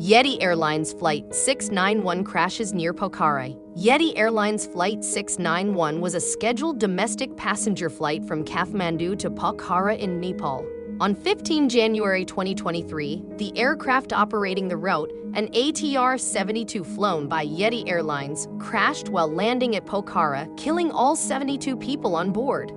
Yeti Airlines Flight 691 crashes near Pokhara. Yeti Airlines Flight 691 was a scheduled domestic passenger flight from Kathmandu to Pokhara in Nepal. On 15 January 2023, the aircraft operating the route, an ATR-72 flown by Yeti Airlines, crashed while landing at Pokhara, killing all 72 people on board.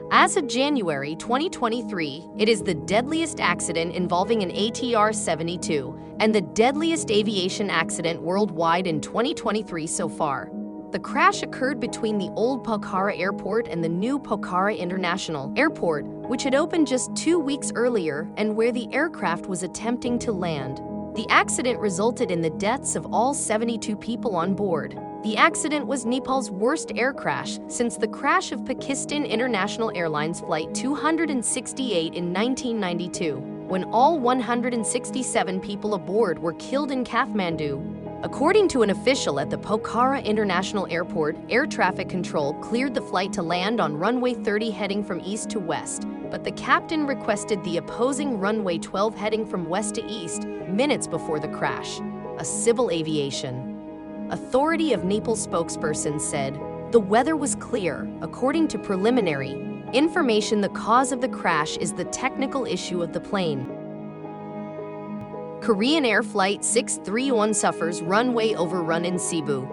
As of January 2023, it is the deadliest accident involving an ATR-72 and the deadliest aviation accident worldwide in 2023 so far. The crash occurred between the old Pokhara Airport and the new Pokhara International Airport, which had opened just 2 weeks earlier and where the aircraft was attempting to land. The accident resulted in the deaths of all 72 people on board. The accident was Nepal's worst air crash since the crash of Pakistan International Airlines Flight 268 in 1992, when all 167 people aboard were killed in Kathmandu. According to an official at the Pokhara International Airport, air traffic control cleared the flight to land on runway 30 heading from east to west, but the captain requested the opposing runway 12 heading from west to east minutes before the crash. A civil aviation Authority of Nepal spokesperson said, "The weather was clear. According to preliminary information, the cause of the crash is the technical issue of the plane." Korean Air Flight 631 suffers runway overrun in Cebu.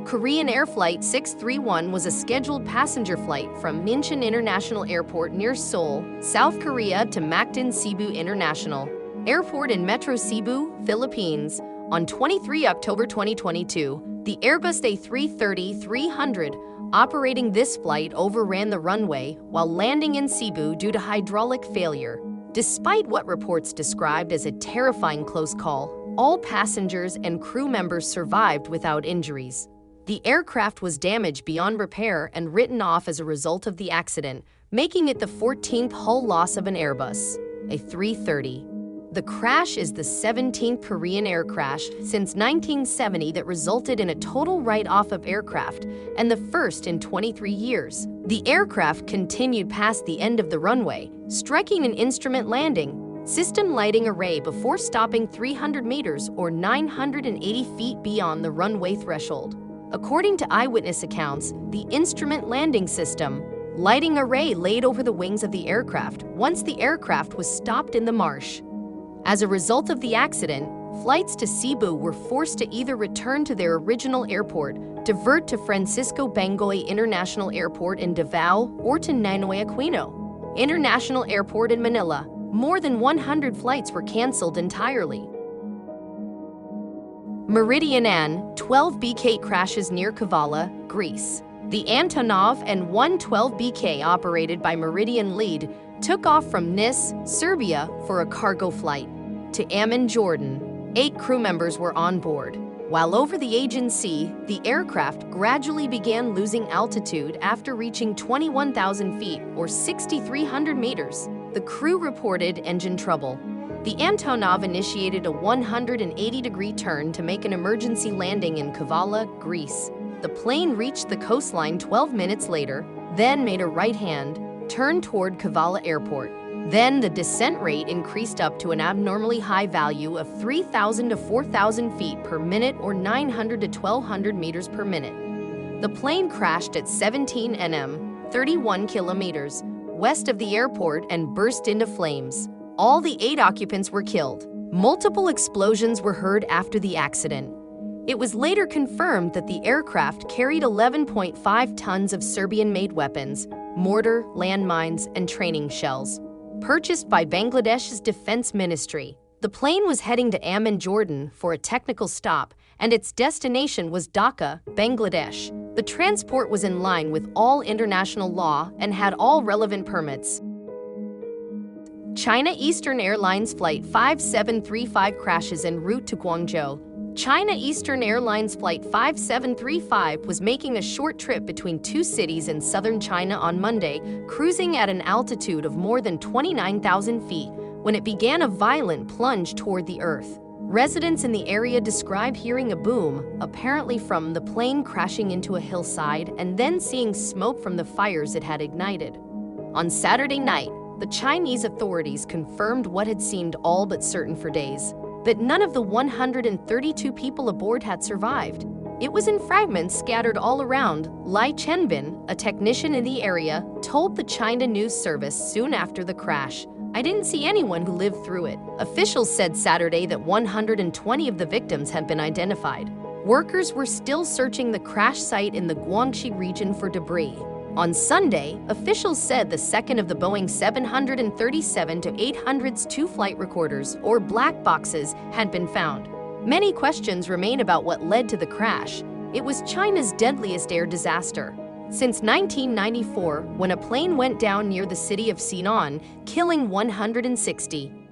Korean Air Flight 631 was a scheduled passenger flight from Incheon International Airport near Seoul, South Korea to Mactan Cebu International Airport in Metro Cebu, Philippines. On 23 October 2022, the Airbus A330-300 operating this flight overran the runway while landing in Cebu due to hydraulic failure. Despite what reports described as a terrifying close call, all passengers and crew members survived without injuries. The aircraft was damaged beyond repair and written off as a result of the accident, making it the 14th hull loss of an Airbus A330. The crash is the 17th Korean air crash since 1970 that resulted in a total write-off of aircraft, and the first in 23 years. The aircraft continued past the end of the runway, striking an instrument landing system lighting array before stopping 300 meters or 980 feet beyond the runway threshold. According to eyewitness accounts, the instrument landing system lighting array laid over the wings of the aircraft once the aircraft was stopped in the marsh. As a result of the accident, flights to Cebu were forced to either return to their original airport, divert to Francisco Bangoy International Airport in Davao, or to Ninoy Aquino International Airport in Manila. More than 100 flights were canceled entirely. Meridian An-12BK crashes near Kavala, Greece. The Antonov An-12BK, operated by Meridian Lead, took off from Nice, Serbia for a cargo flight to Amman, Jordan. 8 crew members were on board. While over the Aegean Sea, the aircraft gradually began losing altitude after reaching 21,000 feet or 6,300 meters. The crew reported engine trouble. The Antonov initiated a 180-degree turn to make an emergency landing in Kavala, Greece. The plane reached the coastline 12 minutes later, then made a right-hand turn toward Kavala Airport. Then the descent rate increased up to an abnormally high value of 3,000 to 4,000 feet per minute or 900 to 1,200 meters per minute. The plane crashed at 17 nm, 31 kilometers, west of the airport and burst into flames. All the 8 occupants were killed. Multiple explosions were heard after the accident. It was later confirmed that the aircraft carried 11.5 tons of Serbian-made weapons, mortar, landmines, and training shells. Purchased by Bangladesh's Defense Ministry, the plane was heading to Amman, Jordan for a technical stop, and its destination was Dhaka, Bangladesh. The transport was in line with all international law and had all relevant permits. China Eastern Airlines Flight 5735 crashes en route to Guangzhou. China Eastern Airlines Flight 5735 was making a short trip between 2 cities in southern China on Monday, cruising at an altitude of more than 29,000 feet, when it began a violent plunge toward the earth. Residents in the area describe hearing a boom, apparently from the plane crashing into a hillside, and then seeing smoke from the fires it had ignited. On Saturday night, the Chinese authorities confirmed what had seemed all but certain for days. but none of the 132 people aboard had survived. It was in fragments scattered all around. Lai Chenbin, a technician in the area, told the China News Service soon after the crash, "I didn't see anyone who lived through it." Officials said Saturday that 120 of the victims had been identified. Workers were still searching the crash site in the Guangzhou region for debris. On Sunday, officials said the second of the Boeing 737-800's two flight recorders, or black boxes, had been found. Many questions remain about what led to the crash. It was China's deadliest air disaster since 1994, when a plane went down near the city of Sinan, killing 160.